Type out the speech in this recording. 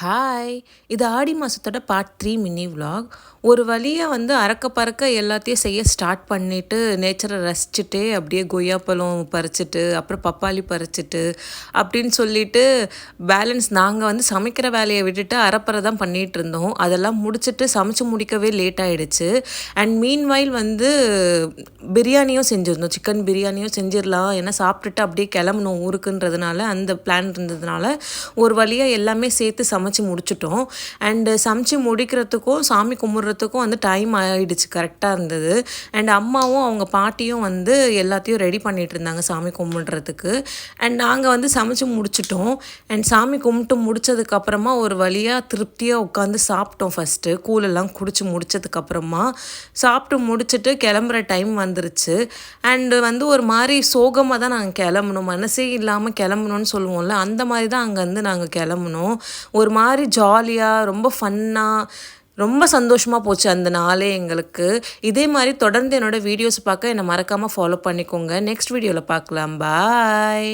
Hi! இது ஆடி மாசத்தோட part 3 mini vlog. ஒரு வழியா அறக்க பறக்க எல்லாத்தையும் செய்ய ஸ்டார்ட் பண்ணிட்டு, நேச்சர ரசிச்சுட்டே அப்படியே கொய்யாப்பழம் பறிச்சுட்டு, அப்புறம் பப்பாளி பறிச்சுட்டு, அப்படின்னு சொல்லிட்டு பேலன்ஸ் நாங்க சமைக்கிற வேலைய விட்டுட்டு அறப்பற தான் பண்ணிட்டுருந்தோம். அதெல்லாம் முடிச்சுட்டு சமைச்சு முடிக்கவே லேட் ஆயிடுச்சு. அண்ட் மீன்வைல் பிரியாணியும் செஞ்சிருந்தோம். சிக்கன் பிரியாணியும் செஞ்சிரலாம். ஏன்னா சாப்பிட்டுட்டு அப்படியே கிளம்பணும் ஊருக்குன்றதுனால, அந்த பிளான் இருந்ததுனால, ஒரு வழியா எல்லாமே சேர்த்து சமைச்சு முடிச்சுட்டோம். அண்டு சமைச்சு முடிக்கிறதுக்கும் சாமி கும்பிட்றதுக்கும் டைம் ஆகிடுச்சு, கரெக்டாக இருந்தது. அண்ட் அம்மாவும் அவங்க பாட்டியும் எல்லாத்தையும் ரெடி பண்ணிகிட்டு இருந்தாங்க சாமி கும்பிட்றதுக்கு. அண்ட் நாங்கள் சமைச்சு முடிச்சிட்டோம். அண்ட் சாமி கும்பிட்டு முடித்ததுக்கப்புறமா ஒரு வழியாக திருப்தியாக உட்காந்து சாப்பிட்டோம். ஃபஸ்ட்டு கூழெல்லாம் குடிச்சு முடித்ததுக்கப்புறமா சாப்பிட்டு முடிச்சுட்டு கிளம்புற டைம் வந்துருச்சு. அண்டு ஒரு மாதிரி சோகமாக தான் நாங்கள் கிளம்புனோம். மனசே இல்லாமல் கிளம்பணும்னு சொல்லுவோம்ல, அந்த மாதிரி தான் அங்கேருந்து நாங்கள் கிளம்புனோம். ஒரு மாதிரி ஜாலியாக ரொம்ப ஃபன்னாக ரொம்ப சந்தோஷமாக போச்சு அந்த நாளே எங்களுக்கு. இதே மாதிரி தொடர்ந்து என்னோடய வீடியோஸ் பார்க்க என்னை மறக்காமல் ஃபாலோ பண்ணிக்கோங்க. நெக்ஸ்ட் வீடியோவில் பார்க்கலாம். பாய்.